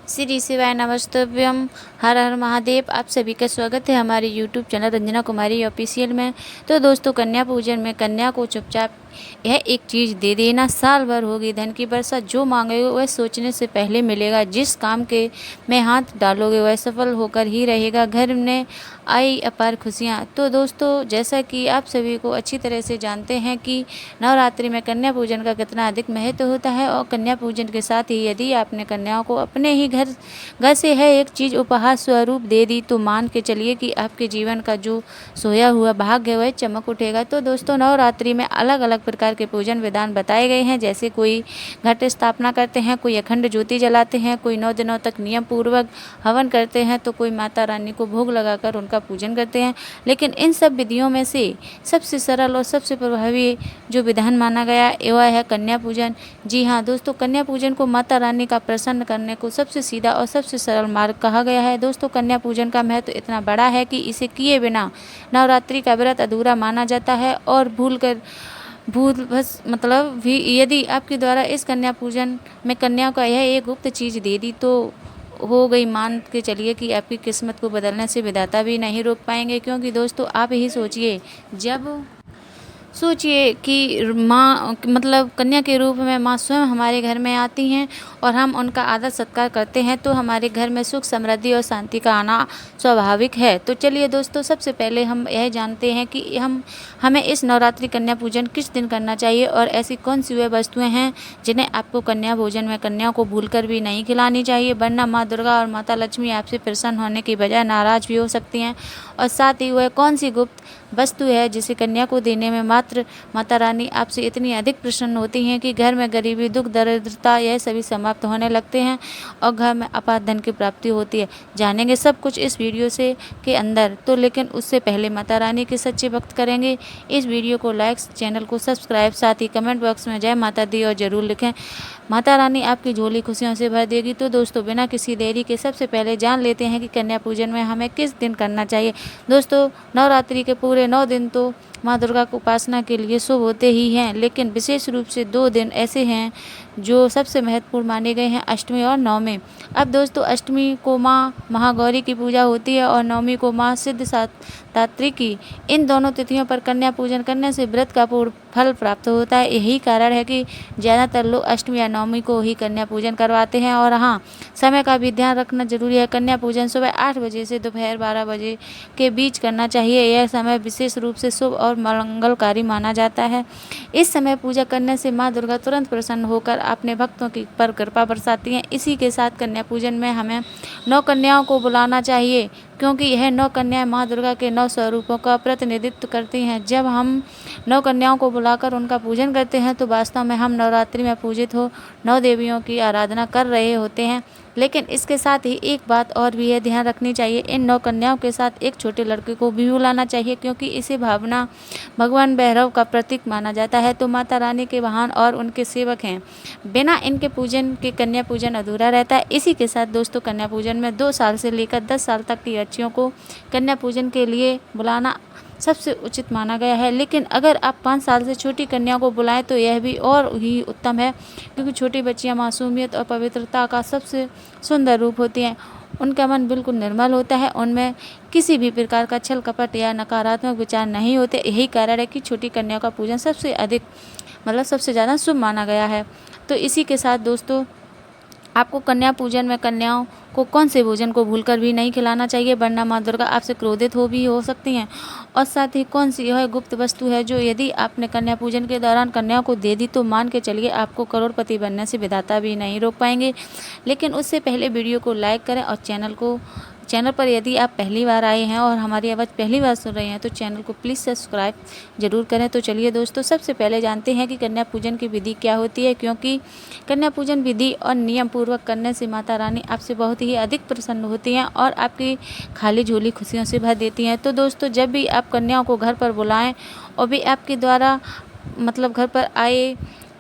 श्री शिवाय नमस्तुभ्यम। हर हर महादेव। आप सभी का स्वागत है हमारे यूट्यूब चैनल रंजना कुमारी ऑफिशियल में। तो दोस्तों, कन्या पूजन में कन्या को चुपचाप यह एक चीज़ दे देना। साल भर होगी धन की वर्षा, जो मांगोगे वह सोचने से पहले मिलेगा। जिस काम के में हाथ डालोगे वह सफल होकर ही रहेगा। घर में आई अपार खुशियाँ। तो दोस्तों, जैसा कि आप सभी को अच्छी तरह से जानते हैं कि नवरात्रि में कन्या पूजन का कितना अधिक महत्व होता है, और कन्या पूजन के साथ ही यदि आपने कन्याओं को अपने ही घर से है एक चीज़ उपहार स्वरूप दे दी, तो मान के चलिए कि आपके जीवन का जो सोया हुआ भाग्य है वह चमक उठेगा। तो दोस्तों, नवरात्रि में अलग अलग प्रकार के पूजन विधान बताए गए हैं। जैसे कोई घट स्थापना करते हैं, कोई अखंड ज्योति जलाते हैं, कोई 9 दिनों तक नियम पूर्वक हवन करते हैं, तो कोई माता रानी को भोग लगाकर उनका पूजन करते हैं। लेकिन इन सब विधियों में से सबसे सरल और सबसे प्रभावी जो विधान माना गया वह है कन्या पूजन। जी हाँ दोस्तों, कन्या पूजन को माता रानी का प्रसन्न करने को सबसे सीधा और सबसे सरल मार्ग कहा गया है। दोस्तों, कन्या पूजन का महत्व इतना बड़ा है कि इसे किए बिना नवरात्रि का व्रत अधूरा माना जाता है। और भूल बस मतलब भी यदि आपके द्वारा इस कन्या पूजन में कन्या को यह एक गुप्त चीज़ दे दी, तो हो गई। मान के चलिए कि आपकी किस्मत को बदलने से विधाता भी नहीं रोक पाएंगे। क्योंकि दोस्तों, आप ही सोचिए कि माँ मतलब कन्या के रूप में माँ स्वयं हमारे घर में आती हैं और हम उनका आदर सत्कार करते हैं, तो हमारे घर में सुख समृद्धि और शांति का आना स्वाभाविक है। तो चलिए दोस्तों, सबसे पहले हम यह जानते हैं कि हमें इस नवरात्रि कन्या पूजन किस दिन करना चाहिए, और ऐसी कौन सी वे वस्तुएं हैं जिन्हें आपको कन्या भोजन में कन्या को भूलकर भी नहीं खिलानी चाहिए, वरना माँ दुर्गा और माता लक्ष्मी आपसे प्रसन्न होने की बजाय नाराज भी हो सकती हैं। और साथ ही वह कौन सी गुप्त वस्तु है जिसे कन्या को देने में मात्र माता रानी आपसे इतनी अधिक प्रसन्न होती हैं कि घर में गरीबी, दुख, दरिद्रता यह सभी समाप्त होने लगते हैं और घर में अपार धन की प्राप्ति होती है। जानेंगे सब कुछ इस वीडियो से के अंदर। तो लेकिन उससे पहले माता रानी के सच्चे भक्त करेंगे। इस वीडियो को लाइक, चैनल को सब्सक्राइब, साथ ही कमेंट बॉक्स में जय माता दी और जरूर लिखें। माता रानी आपकी झोली खुशियों से भर देगी। तो दोस्तों, बिना किसी देरी के सबसे पहले जान लेते हैं कि कन्या पूजन में हमें किस दिन करना चाहिए। दोस्तों, नवरात्रि के पूरे 9 दिन तो माँ दुर्गा को उपासना के लिए शुभ होते ही हैं, लेकिन विशेष रूप से 2 दिन ऐसे हैं जो सबसे महत्वपूर्ण माने गए हैं, अष्टमी और नवमी। अब दोस्तों, अष्टमी को माँ महागौरी की पूजा होती है और नवमी को माँ सिद्धिदात्री की। इन दोनों तिथियों पर कन्या पूजन करने से व्रत का पूर्ण फल प्राप्त होता है। यही कारण है कि ज़्यादातर लोग अष्टमी या नवमी को ही कन्या पूजन करवाते हैं। और हाँ, समय का भी ध्यान रखना जरूरी है। कन्या पूजन सुबह 8 बजे से दोपहर 12 बजे के बीच करना चाहिए। यह समय विशेष रूप से शुभ और मंगलकारी माना जाता है। इस समय पूजा करने से माँ दुर्गा तुरंत प्रसन्न होकर अपने भक्तों की पर कृपा बरसाती हैं। इसी के साथ कन्या पूजन में हमें 9 कन्याओं को बुलाना चाहिए, क्योंकि यह 9 कन्याएं माँ दुर्गा के 9 स्वरूपों का प्रतिनिधित्व करती हैं। जब हम 9 कन्याओं को बुलाकर उनका पूजन करते हैं, तो वास्तव में हम नवरात्रि में पूजित हो 9 देवियों की आराधना कर रहे होते हैं। लेकिन इसके साथ ही एक बात और भी है, ध्यान रखनी चाहिए। इन 9 कन्याओं के साथ एक छोटे लड़के को भी बुलाना चाहिए, क्योंकि इसे भावना भगवान भैरव का प्रतीक माना जाता है। तो माता रानी के वाहन और उनके सेवक हैं। बिना इनके पूजन के कन्या पूजन अधूरा रहता है। इसी के साथ दोस्तों, कन्या पूजन में 2 साल से लेकर 10 साल तक की बच्चियों को कन्या पूजन के लिए बुलाना सबसे उचित माना गया है। लेकिन अगर आप 5 साल से छोटी कन्या को बुलाएं तो यह भी और ही उत्तम है, क्योंकि छोटी बच्चियां मासूमियत और पवित्रता का सबसे सुंदर रूप होती हैं। उनका मन बिल्कुल निर्मल होता है, उनमें किसी भी प्रकार का छल कपट या नकारात्मक विचार नहीं होते। यही कारण है कि छोटी कन्या का पूजन सबसे अधिक सबसे ज़्यादा शुभ माना गया है। तो इसी के साथ दोस्तों, आपको कन्या पूजन में कन्याओं को कौन से भोजन को भूलकर भी नहीं खिलाना चाहिए, वरना माँ दुर्गा आपसे क्रोधित हो सकती हैं। और साथ ही कौन सी यह गुप्त वस्तु है जो यदि आपने कन्या पूजन के दौरान कन्या को दे दी, तो मान के चलिए आपको करोड़पति बनने से विधाता भी नहीं रोक पाएंगे। लेकिन उससे पहले वीडियो को लाइक करें और चैनल पर यदि आप पहली बार आए हैं और हमारी आवाज़ पहली बार सुन रहे हैं, तो चैनल को प्लीज़ सब्सक्राइब जरूर करें। तो चलिए दोस्तों, सबसे पहले जानते हैं कि कन्या पूजन की विधि क्या होती है, क्योंकि कन्या पूजन विधि और नियम पूर्वक करने से माता रानी आपसे बहुत ही अधिक प्रसन्न होती हैं और आपकी खाली झोली खुशियों से भर देती हैं। तो दोस्तों, जब भी आप कन्याओं को घर पर बुलाएं और भी आपके द्वारा घर पर आए,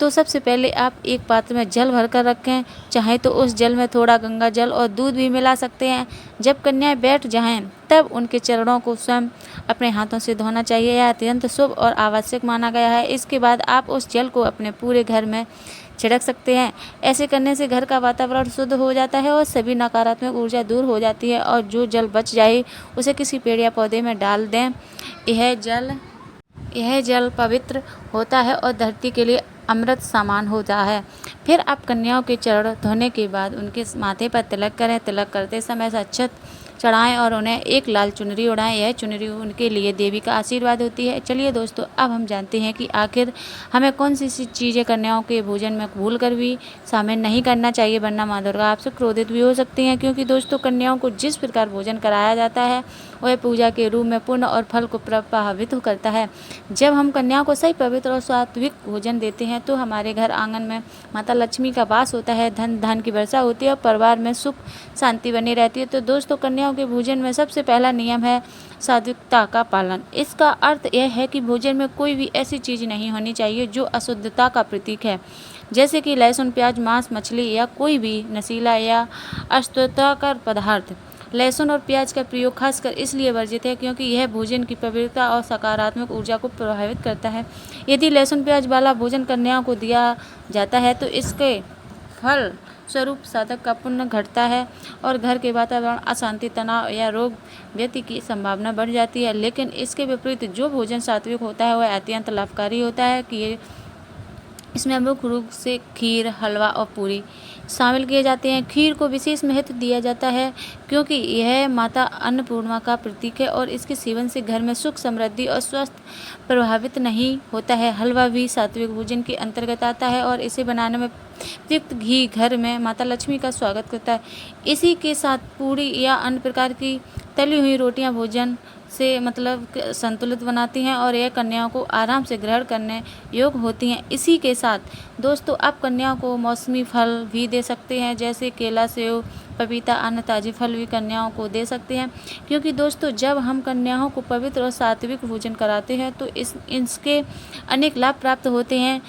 तो सबसे पहले आप एक पात्र में जल भर कर रखें। चाहे तो उस जल में थोड़ा गंगा जल और दूध भी मिला सकते हैं। जब कन्याएं बैठ जाएं, तब उनके चरणों को स्वयं अपने हाथों से धोना चाहिए। यह अत्यंत शुभ और आवश्यक माना गया है। इसके बाद आप उस जल को अपने पूरे घर में छिड़क सकते हैं। ऐसे करने से घर का वातावरण शुद्ध हो जाता है और सभी नकारात्मक ऊर्जा दूर हो जाती है, और जो जल बच जाए उसे किसी पेड़ या पौधे में डाल दें। यह जल पवित्र होता है और धरती के लिए अमृत समान होता है। फिर आप कन्याओं के चरण धोने के बाद उनके माथे पर तिलक करें। तिलक करते समय अक्षत चढ़ाएं और उन्हें एक लाल चुनरी ओढ़ाएं। यह चुनरी उनके लिए देवी का आशीर्वाद होती है। चलिए दोस्तों, अब हम जानते हैं कि आखिर हमें कौन सी चीज़ें कन्याओं के भोजन में भूल कर भी शामिल नहीं करना चाहिए, वरना माँ दुर्गा आपसे क्रोधित भी हो सकती हैं। क्योंकि दोस्तों, कन्याओं को जिस प्रकार भोजन कराया जाता है वह पूजा के रूप में पुण्य और फल को प्रभावित करता है। जब हम कन्याओं को सही, पवित्र और सात्विक भोजन देते हैं तो हमारे घर आंगन में माता लक्ष्मी का वास होता है, धन की वर्षा होती है और परिवार में सुख शांति बनी रहती है। तो दोस्तों, कन्याओं के भोजन में सबसे पहला नियम है सात्विकता का पालन। इसका अर्थ यह है कि भोजन में कोई भी ऐसी चीज़ नहीं होनी चाहिए जो अशुद्धता का प्रतीक है, जैसे कि लहसुन, प्याज, मांस, मछली या कोई भी नशीला या अस्वस्थकर पदार्थ। लहसुन और प्याज का प्रयोग खासकर इसलिए वर्जित है क्योंकि यह भोजन की पवित्रता और सकारात्मक ऊर्जा को प्रभावित करता है। यदि लहसुन प्याज वाला भोजन कन्याओं को दिया जाता है तो इसके फल स्वरूप साधक का पुण्य घटता है और घर के वातावरण अशांति, तनाव या रोग व्यक्ति की संभावना बढ़ जाती है। लेकिन इसके विपरीत जो भोजन सात्विक होता है वह अत्यंत लाभकारी होता है कि इसमें मुख्य रूप से खीर, हलवा और पूरी शामिल किए जाते हैं। खीर को विशेष महत्व दिया जाता है क्योंकि यह माता अन्नपूर्णा का प्रतीक है और इसके सेवन से घर में सुख, समृद्धि और स्वास्थ्य प्रभावित नहीं होता है। हलवा भी सात्विक भोजन के अंतर्गत आता है और इसे बनाने में प्रयुक्त घी घर में माता लक्ष्मी का स्वागत करता है। इसी के साथ पूरी या अन्य प्रकार की तली हुई रोटियां भोजन से संतुलित बनाती हैं और यह कन्याओं को आराम से ग्रहण करने योग्य होती हैं। इसी के साथ दोस्तों, आप कन्याओं को मौसमी फल भी दे सकते हैं, जैसे केला, सेब, पपीता, अन्य ताजे फल भी कन्याओं को दे सकते हैं। क्योंकि दोस्तों, जब हम कन्याओं को पवित्र और सात्विक भोजन कराते हैं तो इसके अनेक लाभ प्राप्त होते हैं।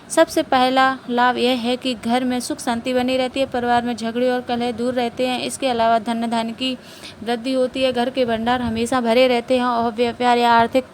सबसे पहला लाभ यह है कि घर में सुख शांति बनी रहती है, परिवार में झगड़े और कलह दूर रहते हैं। इसके अलावा धन की वृद्धि होती है, घर के भंडार हमेशा भरे रहते हैं और व्यापार या आर्थिक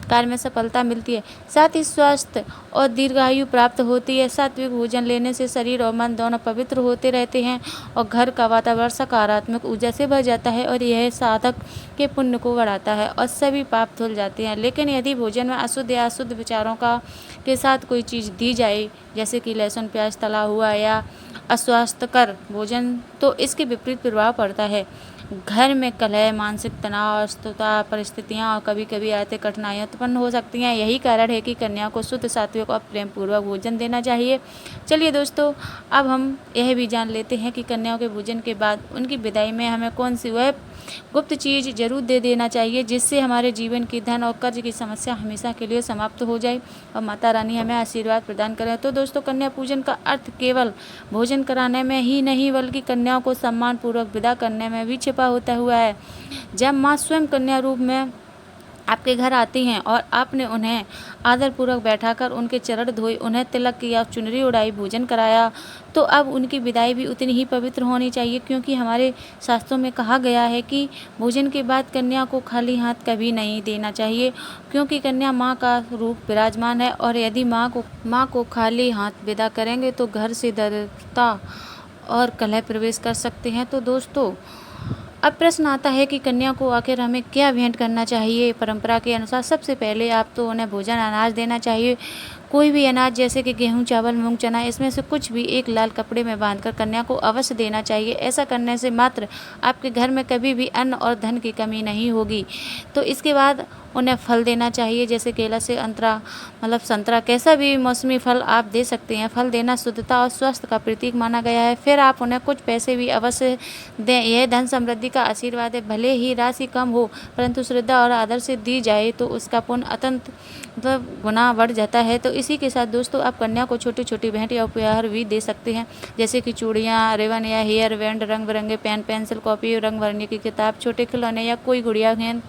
कार्य में सफलता मिलती है। साथ ही स्वास्थ्य और दीर्घायु प्राप्त होती है। सात्विक भोजन लेने से शरीर और मन दोनों पवित्र होते रहते हैं और घर का वातावरण सकारात्मक ऊर्जा से भर जाता है और यह साधक के पुण्य को बढ़ाता है और सभी पाप धुल जाते हैं। लेकिन यदि भोजन में अशुद्ध या अशुद्ध विचारों के साथ कोई चीज़ दी जाए, जैसे कि लहसुन, प्याज, तला हुआ या अस्वास्थ्यकर भोजन, तो इसके विपरीत प्रभाव पड़ता है। घर में कलह, मानसिक तनाव, अस्वस्थता परिस्थितियाँ और कभी कभी आर्थिक कठिनाइयाँ उत्पन्न हो सकती हैं। यही कारण है कि कन्या को शुद्ध, सात्विक और प्रेम पूर्वक भोजन देना चाहिए। चलिए दोस्तों, अब हम यह भी जान लेते हैं कि कन्याओं के भोजन के बाद उनकी विदाई में हमें कौन सी वह गुप्त चीज़ जरूर दे देना चाहिए जिससे हमारे जीवन की धन और कर्ज की समस्या हमेशा के लिए समाप्त हो जाए और माता रानी हमें आशीर्वाद प्रदान करें। तो दोस्तों, कन्या पूजन का अर्थ केवल भोजन कराने में ही नहीं बल्कि कन्याओं को सम्मान पूर्वक विदा करने में भी छिपा होता हुआ है। जब माँ स्वयं कन्या रूप में आपके घर आती हैं और आपने उन्हें आदरपूर्वक बैठाकर उनके चरण धोए, उन्हें तिलक किया, चुनरी उड़ाई, भोजन कराया, तो अब उनकी विदाई भी उतनी ही पवित्र होनी चाहिए। क्योंकि हमारे शास्त्रों में कहा गया है कि भोजन के बाद कन्या को खाली हाथ कभी नहीं देना चाहिए, क्योंकि कन्या माँ का रूप विराजमान है और यदि माँ को खाली हाथ विदा करेंगे तो घर से दरिद्रता और कलह प्रवेश कर सकते हैं। तो दोस्तों, अब प्रश्न आता है कि कन्या को आखिर हमें क्या भेंट करना चाहिए। परंपरा के अनुसार सबसे पहले आप तो उन्हें भोजन अनाज देना चाहिए। कोई भी अनाज जैसे कि गेहूं, चावल, मूंग, चना, इसमें से कुछ भी एक लाल कपड़े में बांधकर कन्या को अवश्य देना चाहिए। ऐसा करने से मात्र आपके घर में कभी भी अन्न और धन की कमी नहीं होगी। तो इसके बाद उन्हें फल देना चाहिए, जैसे केला से संतरा, कैसा भी मौसमी फल आप दे सकते हैं। फल देना शुद्धता और स्वास्थ्य का प्रतीक माना गया है। फिर आप उन्हें कुछ पैसे भी अवश्य दें। यह धन समृद्धि का आशीर्वाद है। भले ही राशि कम हो, परंतु श्रद्धा और आदर से दी जाए तो उसका पुण्य अत्यंत गुना बढ़ जाता है। तो इसी के साथ दोस्तों, आप कन्या को छोटी छोटी भेंट या उपहार भी दे सकते हैं, जैसे कि चूड़ियाँ, रिबन या हेयर बैंड, रंग बिरंगे पेन, पेंसिल, कॉपी, रंग भरने की किताब, छोटे खिलौने या कोई गुड़िया गेंद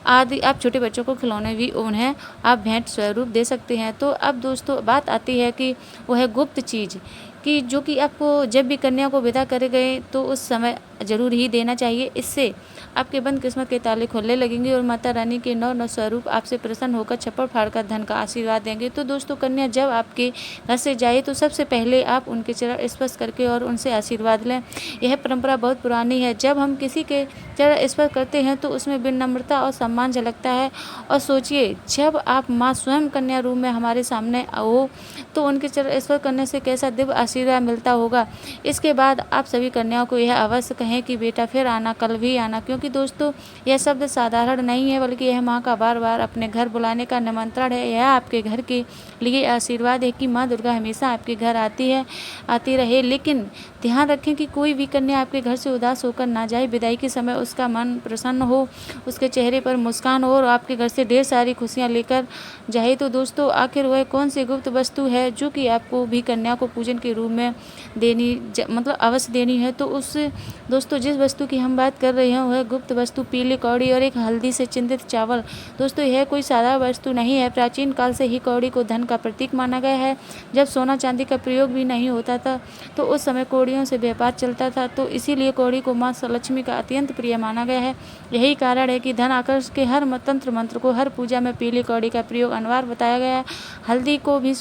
आदि। आप छोटे बच्चों को खिलौने भी उन्हें आप भेंट स्वरूप दे सकते हैं। तो अब दोस्तों, बात आती है कि वह गुप्त चीज़ कि जो कि आपको जब भी कन्या को विदा करे गए तो उस समय ज़रूर ही देना चाहिए। इससे आपके बंद किस्मत के ताले खोलने लगेंगे और माता रानी के नौ नौ स्वरूप आपसे प्रसन्न होकर छप्पर फाड़कर धन का आशीर्वाद देंगे। तो दोस्तों कन्या जब आपके घर से जाए तो सबसे पहले आप उनके चरण स्पर्श करके और उनसे आशीर्वाद लें। यह परंपरा बहुत पुरानी है। जब हम किसी के चरण स्पर्श करते हैं तो उसमें विनम्रता और सम्मान झलकता है। और सोचिए जब आप माँ स्वयं कन्या रूप में हमारे सामने हो तो उनके चरण स्पर्श करने से कैसा दिव्य आशीर्वाद मिलता होगा। इसके बाद आप सभी कन्याओं को यह अवश्य कहें कि बेटा फिर आना, कल भी आना, क्योंकि दोस्तों यह शब्द साधारण नहीं है बल्कि यह माँ का बार बार अपने घर बुलाने का निमंत्रण है। यह आपके घर के लिए आशीर्वाद है कि माँ दुर्गा हमेशा आपके घर आती रहे। लेकिन ध्यान रखें कि कोई भी कन्या आपके घर से उदास होकर ना जाए। विदाई के समय उसका मन प्रसन्न हो, उसके चेहरे पर मुस्कान हो और आपके घर से ढेर सारी खुशियाँ लेकर जाए। तो दोस्तों आखिर वह कौन सी गुप्त वस्तु है जो कि आपको भी कन्या को पूजन के रूप में मतलब अवश्य देनी है। तो उस दोस्तों जिस वस्तु की हम बात कर रहे हैं वह गुप्त वस्तु पीली कौड़ी और एक हल्दी से चिंतित चावल। दोस्तों यह कोई सादा वस्तु नहीं है। प्राचीन काल से ही कौड़ी को धन का प्रतीक माना गया है। जब सोना चांदी का प्रयोग भी नहीं होता था तो उस समय कौड़ियों से व्यापार चलता था। तो इसीलिए कौड़ी को माँ लक्ष्मी का अत्यंत प्रिय माना गया है। यही कारण है कि धन आकर्षण के हर तंत्र मंत्र को हर पूजा में पीली कौड़ी का प्रयोग अनिवार्य बताया गया है। हल्दी को भी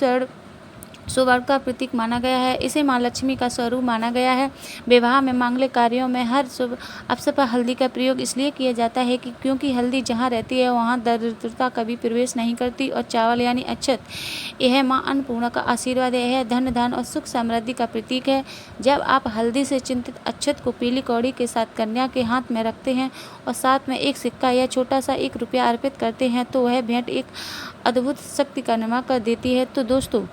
सौभाग्य का प्रतीक माना गया है। इसे माँ लक्ष्मी का स्वरूप माना गया है। विवाह में मांगलिक कार्यों में हर शुभ अवसर पर हल्दी का प्रयोग इसलिए किया जाता है कि क्योंकि हल्दी जहाँ रहती है वहाँ दरिद्रता कभी प्रवेश नहीं करती। और चावल यानी अक्षत, यह माँ अन्नपूर्णा का आशीर्वाद है। यह धन और सुख समृद्धि का प्रतीक है। जब आप हल्दी से चिंतित अक्षत को पीली कौड़ी के साथ कन्या के हाथ में रखते हैं और साथ में एक सिक्का या छोटा सा 1 रुपया अर्पित करते हैं तो वह भेंट एक अद्भुत शक्ति का निर्माण कर देती है। तो दोस्तों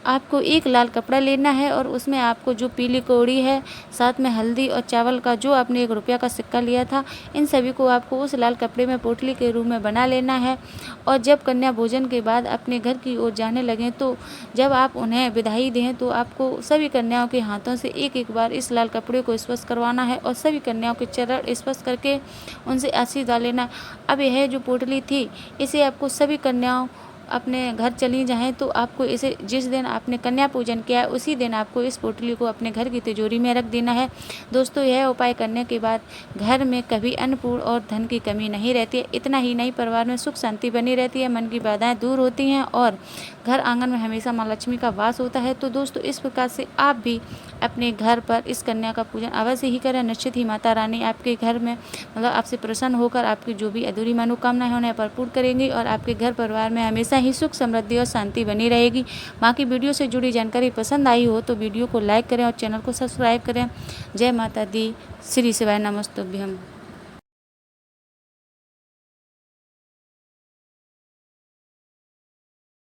आपको एक लाल कपड़ा लेना है और उसमें आपको जो पीली कौड़ी है, साथ में हल्दी और चावल का जो आपने 1 रुपया का सिक्का लिया था, इन सभी को आपको उस लाल कपड़े में पोटली के रूप में बना लेना है। और जब कन्या भोजन के बाद अपने घर की ओर जाने लगें तो जब आप उन्हें विदाई दें तो आपको सभी कन्याओं के हाथों से एक बार इस लाल कपड़े को स्पर्श करवाना है और सभी कन्याओं के चरण स्पर्श करके उनसे आशीर्वाद लेना। अब यह जो पोटली थी इसे आपको सभी कन्याओं अपने घर चली जाएं तो आपको इसे जिस दिन आपने कन्या पूजन किया है उसी दिन आपको इस पोटली को अपने घर की तिजोरी में रख देना है। दोस्तों यह उपाय करने के बाद घर में कभी अन्नपूर्ण और धन की कमी नहीं रहती है। इतना ही नहीं, परिवार में सुख शांति बनी रहती है, मन की बाधाएं दूर होती हैं और घर आंगन में हमेशा माँ लक्ष्मी का वास होता है। तो दोस्तों इस प्रकार से आप भी अपने घर पर इस कन्या का पूजन अवश्य ही करें। निश्चित ही माता रानी आपके घर में मतलब आपसे प्रसन्न होकर आपकी जो भी अधूरी मनोकामनाएं उन्हें पूर्ण करेंगी और आपके घर परिवार में हमेशा ही सुख समृद्धि और शांति बनी रहेगी। बाकी वीडियो से जुड़ी जानकारी पसंद आई हो तो वीडियो को लाइक करें और चैनल को सब्सक्राइब करें। जय माता दी। श्री शिवाय नमस्तुभ्यम।